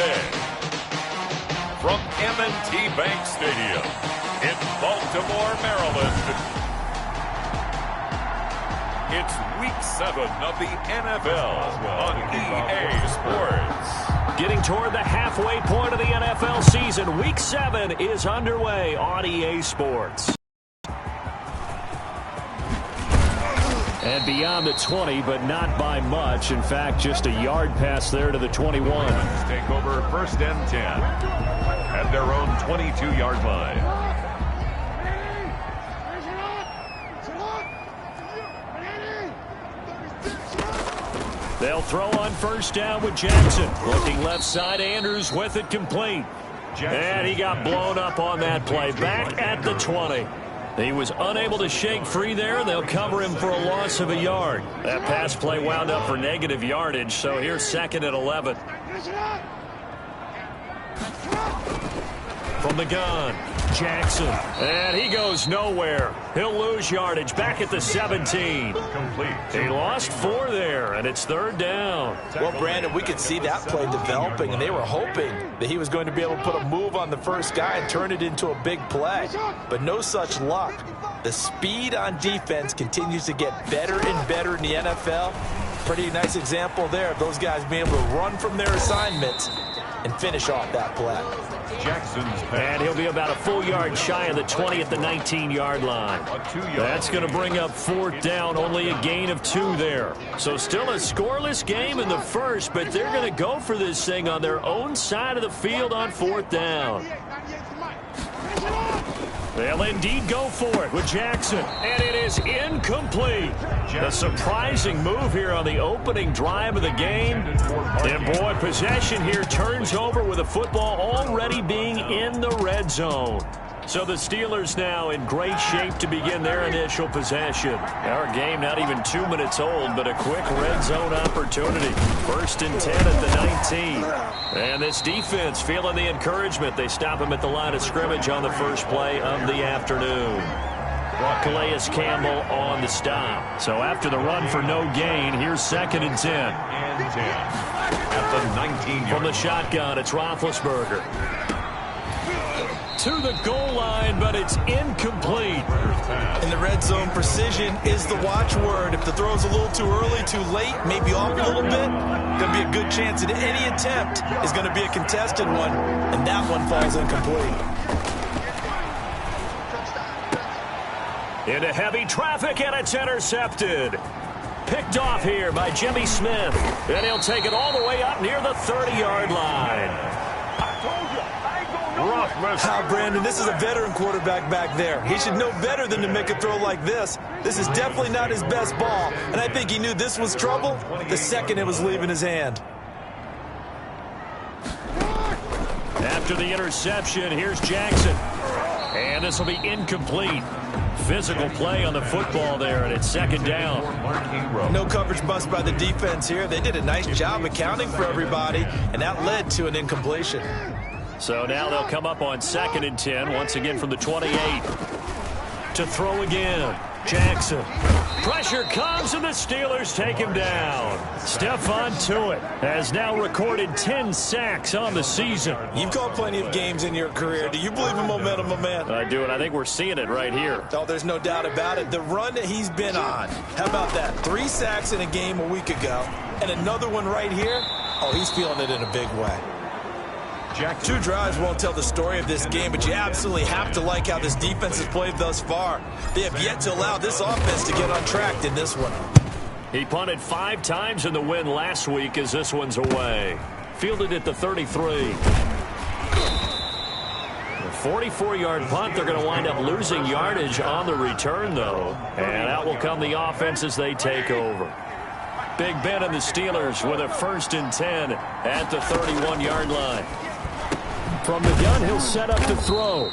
today. From M&T Bank Stadium in Baltimore, Maryland, it's Week 7 of the NFL on EA Sports. Getting toward the halfway point of the NFL season, Week 7 is underway on EA Sports. And beyond the 20, but not by much. In fact, just a yard pass there to the 21. Take over 1st and 10 at their own 22-yard line. They'll throw on 1st down with Jackson. Looking left side, Andrews with it complete. And he got blown up on that play. Back at the 20. He was unable to shake free there. They'll cover him for a loss of a yard. That pass play wound up for negative yardage, so here's 2nd and 11. From the gun, Jackson. And he goes nowhere. He'll lose yardage back at the 17. Complete. He lost 4 there, and it's 3rd down. Well, Brandon, we could see that play developing, and they were hoping that he was going to be able to put a move on the first guy and turn it into a big play. But no such luck. The speed on defense continues to get better and better in the NFL. Pretty nice example there of those guys being able to run from their assignments and finish off that play. Jackson's pass. And he'll be about a full yard shy of the 20 at the 19-yard line. That's going to bring up 4th down, only a gain of 2 there. So still a scoreless game in the first, but they're going to go for this thing on their own side of the field on 4th down. They'll indeed go for it with Jackson, and it is incomplete. A surprising move here on the opening drive of the game. And boy, possession here turns over with the football already being in the red zone. So the Steelers now in great shape to begin their initial possession. Our game not even 2 minutes old, but a quick red zone opportunity. 1st and 10 at the 19. And this defense feeling the encouragement. They stop him at the line of scrimmage on the first play of the afternoon. Calais Campbell on the stop. So after the run for no gain, here's 2nd and 10. And 10 at the 19. From the shotgun, it's Roethlisberger. To the goal line, but it's incomplete. In the red zone, precision is the watchword. If the throw's a little too early, too late, maybe off a little bit, going to be a good chance that any attempt is going to be a contested one, and that one falls incomplete. Into heavy traffic, and it's intercepted. Picked off here by Jimmy Smith, and he'll take it all the way up near the 30-yard line. Brandon, this is a veteran quarterback back there. He should know better than to make a throw like this. This is definitely not his best ball, and I think he knew this was trouble the second it was leaving his hand. After the interception, here's Jackson. And this will be incomplete. Physical play on the football there, and it's 2nd down. No coverage bust by the defense here. They did a nice job accounting for everybody, and that led to an incompletion. So now they'll come up on 2nd and 10, once again from the 28. To throw again, Jackson. Pressure comes, and the Steelers take him down. Stephon Tuitt has now recorded 10 sacks on the season. You've called plenty of games in your career. Do you believe in momentum, my man? I do, and I think we're seeing it right here. Oh, there's no doubt about it. The run that he's been on. How about that? 3 sacks in a game a week ago, and another one right here. Oh, he's feeling it in a big way. 2 drives won't tell the story of this game, but you absolutely have to like how this defense has played thus far. They have yet to allow this offense to get untracked in this one. He punted 5 times in the win last week as this one's away. Fielded at the 33. A 44-yard punt. They're going to wind up losing yardage on the return, though. And out will come the offense as they take over. Big Ben and the Steelers with a 1st and 10 at the 31-yard line. From the gun, he'll set up to throw.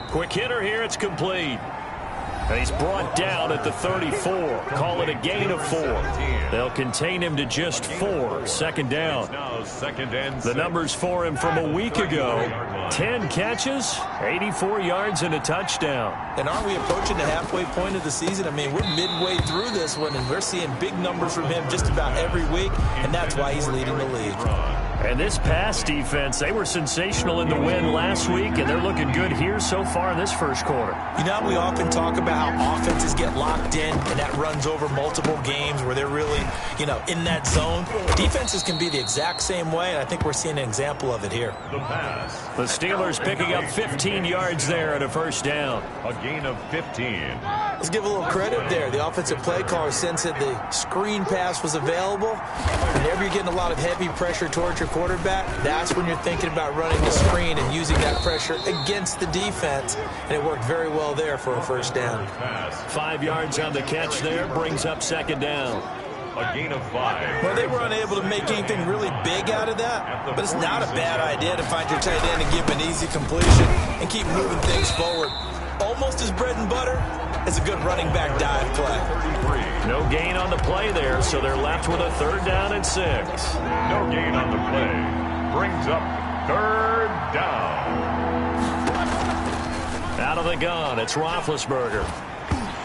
Quick hitter here, it's complete. And he's brought down at the 34. Call it a gain of 4. They'll contain him to just 4. 2nd down. The numbers for him from a week ago. 10 catches, 84 yards, and a touchdown. And aren't we approaching the halfway point of the season? I mean, we're midway through this one, and we're seeing big numbers from him just about every week, and that's why he's leading the league. And this pass defense, they were sensational in the win last week, and they're looking good here so far in this first quarter. You know, we often talk about how offenses get locked in, and that runs over multiple games where they're really, in that zone. Defenses can be the exact same way, and I think we're seeing an example of it here. The Steelers picking up 15 yards there at a first down. A gain of 15. Let's give a little credit there. The offensive play caller sensed that the screen pass was available. Whenever you're getting a lot of heavy pressure towards your quarterback, that's when you're thinking about running the screen and using that pressure against the defense. And it worked very well there for a first down. 5 yards on the catch there, brings up second down. A gain of 5. Well, they were unable to make anything really big out of that, but it's not a bad idea to find your tight end and give him an easy completion and keep moving things forward. Almost as bread and butter as a good running back dive play. No gain on the play there, so they're left with a third down and 6. No gain on the play. Brings up third down. Out of the gun, it's Roethlisberger.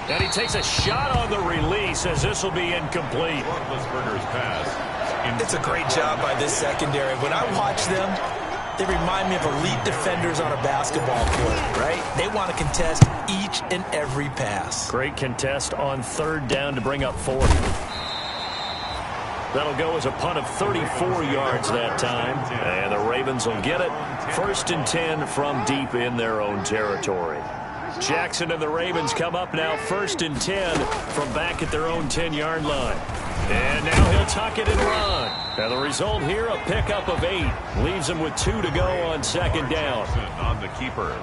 And he takes a shot on the release as this will be incomplete. Roethlisberger's pass. It's a great job by this secondary. When I watch them, they remind me of elite defenders on a basketball court, right? They want to contest each and every pass. Great contest on third down to bring up 40. That'll go as a punt of 34 yards that time. And the Ravens will get it. 1st and 10 from deep in their own territory. Jackson and the Ravens come up now 1st and 10 from back at their own 10-yard line. And now he'll tuck it and run. And the result here, a pickup of 8. Leaves him with 2 to go on second down. On the keeper.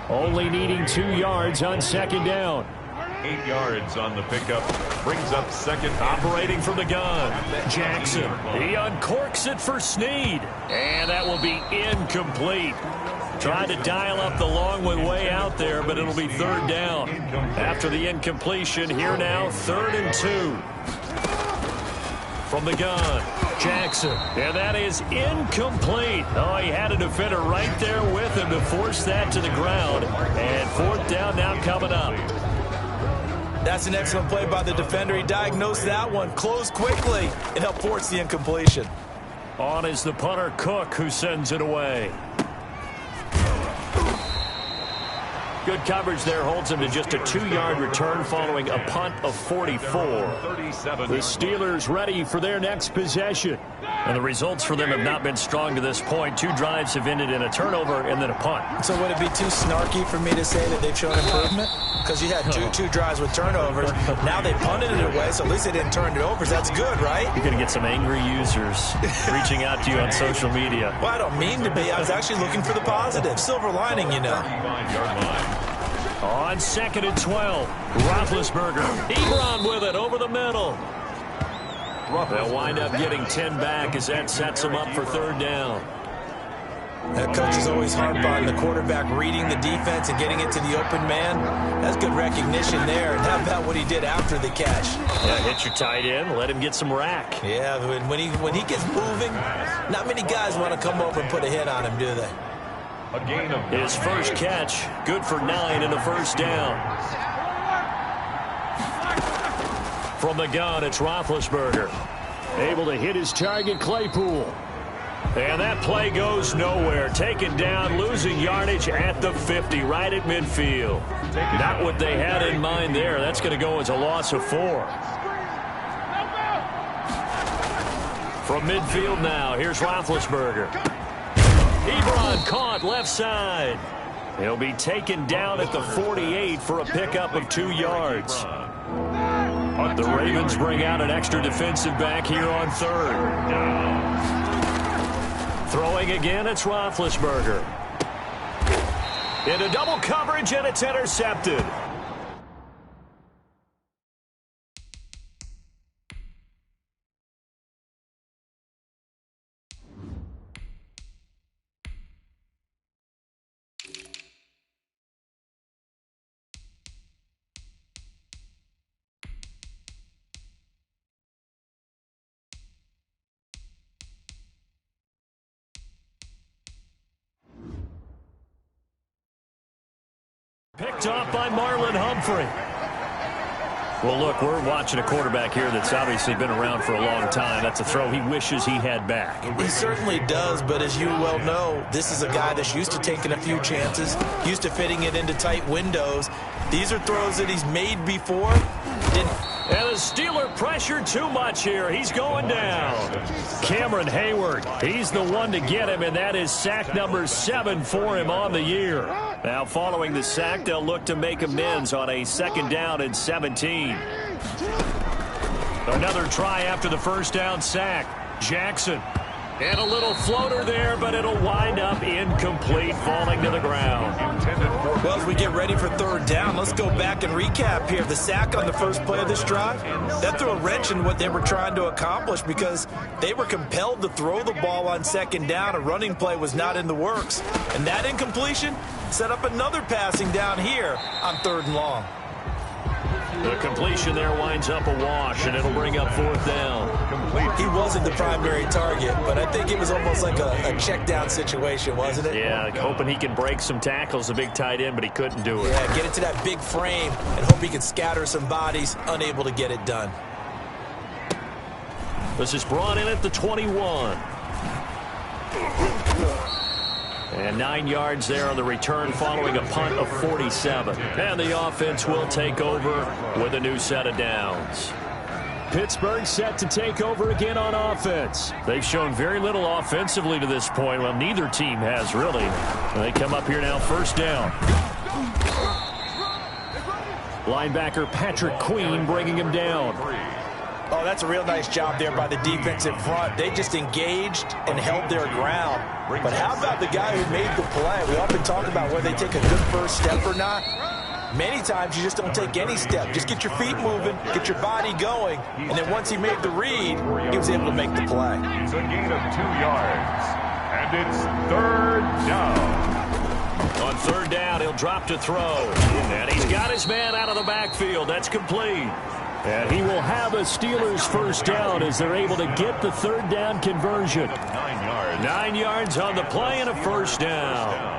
Only needing 2 yards on second down. 8 yards on the pickup. Brings up second. Operating from the gun. Jackson. He uncorks it for Snead. And that will be incomplete. Tried to dial up the long one way out there, but it'll be third down. After the incompletion, here now, 3rd and 2. From the gun, Jackson. And that is incomplete. Oh, he had a defender right there with him to force that to the ground. And 4th down now coming up. That's an excellent play by the defender. He diagnosed that one, closed quickly, and helped force the incompletion. On is the punter, Cook, who sends it away. Good coverage there holds him to just a 2-yard return following a punt of 44. The Steelers ready for their next possession. And the results for them have not been strong to this point. 2 drives have ended in a turnover and then a punt. So would it be too snarky for me to say that they've shown improvement? Because you had two drives with turnovers. Now they punted it away, so at least they didn't turn it over. So that's good, right? You're going to get some angry users reaching out to you on social media. Well, I don't mean to be. I was actually looking for the positive. Silver lining, you know. On 2nd and 12, Roethlisberger. Ebron with it over the middle. They'll wind up getting 10 back as that sets them up for third down. That coach is always harp on the quarterback reading the defense and getting it to the open man. That's good recognition there. And how about what he did after the catch? Yeah, hit your tight end, let him get some rack. Yeah, when he gets moving, not many guys want to come over and put a hit on him, do they? A gain of his first catch, good for 9 and a first down. From the gun, it's Roethlisberger. Able to hit his target, Claypool. And that play goes nowhere. Taken down, losing yardage at the 50, right at midfield. Not what they had in mind there. That's going to go as a loss of 4. From midfield now, here's Roethlisberger. Ebron caught left side. He'll be taken down at the 48 for a pickup of 2 yards. The Ravens bring out an extra defensive back here on 3rd. Throwing again, it's Roethlisberger. Into double coverage, and it's intercepted. Picked off by Marlon Humphrey. Well, look, we're watching a quarterback here that's obviously been around for a long time. That's a throw he wishes he had back. He certainly does, but as you well know, this is a guy that's used to taking a few chances, used to fitting it into tight windows. These are throws that he's made before. And the Steeler pressure too much here. He's going down. Cameron Hayward, he's the one to get him, and that is sack number 7 for him on the year. Now, following the sack, they'll look to make amends on a 2nd down and 17. Another try after the first down sack. Jackson. And a little floater there, but it'll wind up incomplete, falling to the ground. Well, as we get ready for 3rd down, let's go back and recap here. The sack on the first play of this drive, that threw a wrench in what they were trying to accomplish because they were compelled to throw the ball on 2nd down. A running play was not in the works. And that incompletion set up another passing down here on 3rd and long. The completion there winds up a wash, and it'll bring up 4th down. He wasn't the primary target, but I think it was almost like a check down situation, wasn't it? Yeah, like hoping he can break some tackles, a big tight end, but he couldn't do it. Yeah, get it to that big frame and hope he can scatter some bodies, unable to get it done. This is brought in at the 21. And 9 yards there on the return following a punt of 47. And the offense will take over with a new set of downs. Pittsburgh set to take over again on offense. They've shown very little offensively to this point. Well, neither team has really. They come up here now, 1st down. Linebacker Patrick Queen bringing him down. Oh, that's a real nice job there by the defensive front. They just engaged and held their ground. But how about the guy who made the play? We often talk about whether they take a good first step or not. Many times you just don't take any step. Just get your feet moving, get your body going, and then once he made the read, he was able to make the play. It's a gain of 2 yards, and it's 3rd down. On 3rd down, he'll drop to throw. And he's got his man out of the backfield. That's complete. And he will have a Steelers 1st down as they're able to get the 3rd down conversion. 9 yards. 9 yards on the play and a 1st down.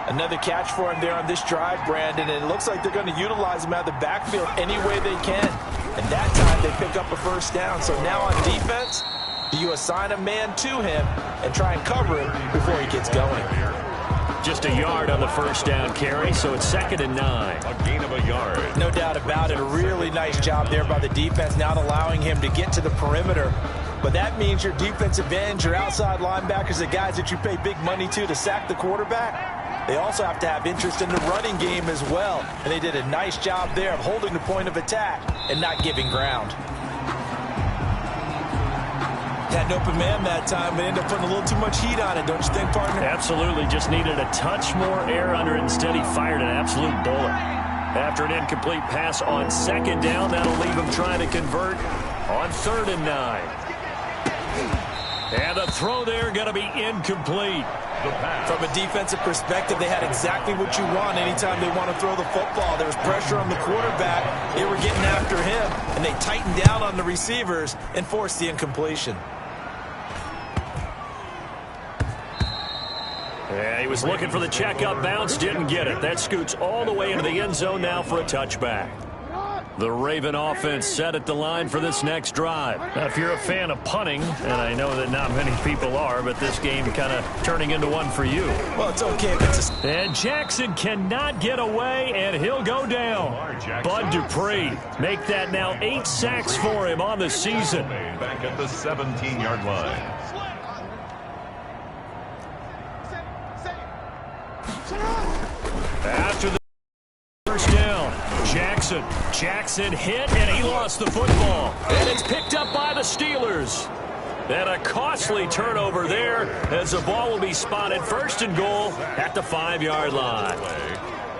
Another catch for him there on this drive, Brandon, and it looks like they're going to utilize him out of the backfield any way they can. And that time they pick up a 1st down. So now on defense, do you assign a man to him and try and cover him before he gets going? Just a yard on the 1st down carry, so it's 2nd and 9. A gain of a yard. No doubt about it. A really nice job there by the defense, not allowing him to get to the perimeter. But that means your defensive ends, your outside linebackers, the guys that you pay big money to sack the quarterback, they also have to have interest in the running game as well. And they did a nice job there of holding the point of attack and not giving ground. Had an open man that time, but ended up putting a little too much heat on it, don't you think, partner? Absolutely. Just needed a touch more air under it. Instead, he fired an absolute bullet. After an incomplete pass on 2nd down, that'll leave him trying to convert on 3rd and 9. And the throw there going to be incomplete. From a defensive perspective, they had exactly what you want anytime they want to throw the football. There was pressure on the quarterback. They were getting after him, and they tightened down on the receivers and forced the incompletion. Yeah, he was looking for the checkup bounce, didn't get it. That scoots all the way into the end zone now for a touchback. The Raven offense set at the line for this next drive. Now, if you're a fan of punting, and I know that not many people are, but this game kind of turning into one for you. Well, it's okay if it's a... And Jackson cannot get away, and he'll go down. Bud Dupree make that now 8 sacks for him on the season. Back at the 17-yard line. After the first down, Jackson hit, and he lost the football. And it's picked up by the Steelers. And a costly turnover there as the ball will be spotted 1st and goal at the 5-yard line.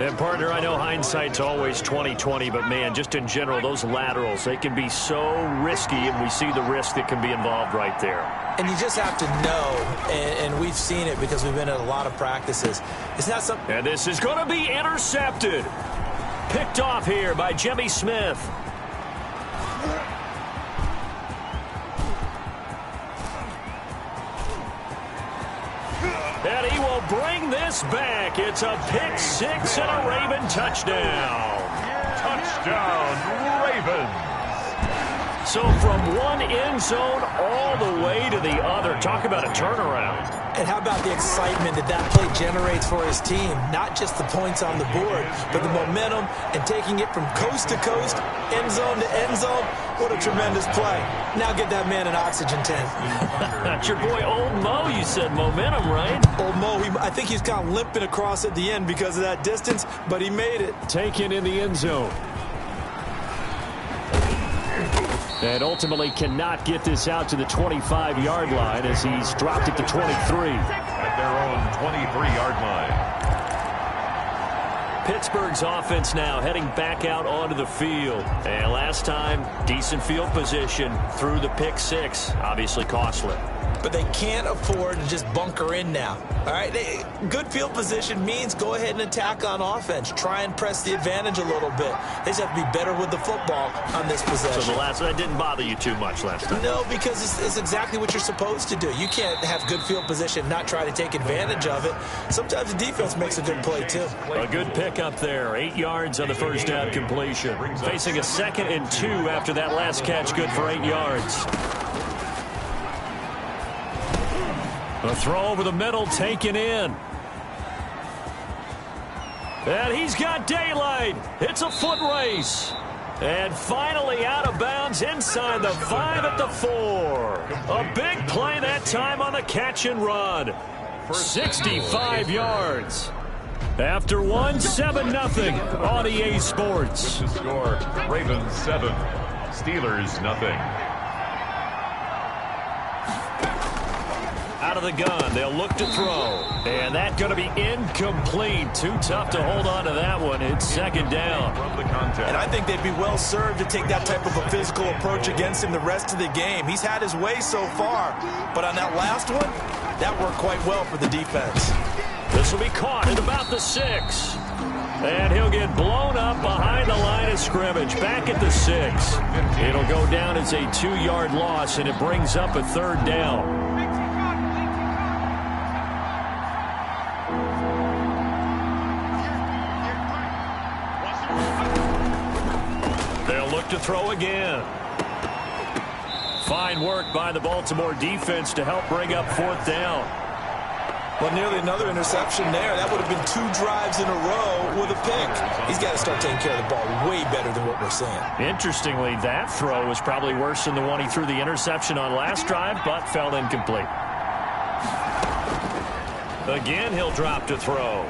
And, partner, I know hindsight's always 20/20, but, man, just in general, those laterals, they can be so risky, and we see the risk that can be involved right there. And you just have to know, and we've seen it because we've been at a lot of practices. It's not something... And this is going to be intercepted. Picked off here by Jimmy Smith. And he will bring this back. It's a pick 6 and a Raven touchdown. Touchdown, Ravens. So from one end zone all the way to the other. Talk about a turnaround. And how about the excitement that play generates for his team? Not just the points on the board, but the momentum and taking it from coast to coast, end zone to end zone. What a tremendous play. Now get that man an oxygen tank. That's your boy Old Mo, you said momentum, right? Old Mo, I think he's kind of limping across at the end because of that distance, but he made it. Taken in the end zone. And ultimately cannot get this out to the 25-yard line as he's dropped it to 23. At their own 23-yard line. Pittsburgh's offense now heading back out onto the field. And last time, decent field position through the pick six. Obviously costly. But they can't afford to just bunker in now. All right, good field position means go ahead and attack on offense. Try and press the advantage a little bit. They just have to be better with the football on this possession. So that didn't bother you too much last time? No, because it's exactly what you're supposed to do. You can't have good field position and not try to take advantage of it. Sometimes the defense makes a good play, too. A good pick up there. 8 yards on the first down completion. Facing a 2nd and 2 after that last catch. Good for 8 yards. A throw over the middle, taken in. And he's got daylight. It's a foot race. And finally out of bounds inside the 5 at the 4. A big play that time on the catch and run. 65 yards. After one, 7-0 on EA Sports. The score, Ravens 7, Steelers 0. Out of the gun, they'll look to throw. And that's going to be incomplete. Too tough to hold on to that one. It's 2nd down. From the contest. And I think they'd be well served to take that type of a physical approach against him the rest of the game. He's had his way so far, but on that last one, that worked quite well for the defense. This will be caught at about the 6. And he'll get blown up behind the line of scrimmage. Back at the 6. It'll go down as a 2-yard loss, and it brings up a 3rd down. To throw again. Fine work by the Baltimore defense to help bring up 4th down. Well, nearly another interception there. That would have been 2 drives in a row with a pick. He's got to start taking care of the ball way better than what we're seeing. Interestingly, that throw was probably worse than the one he threw the interception on last drive, but fell incomplete. Again, he'll drop to throw.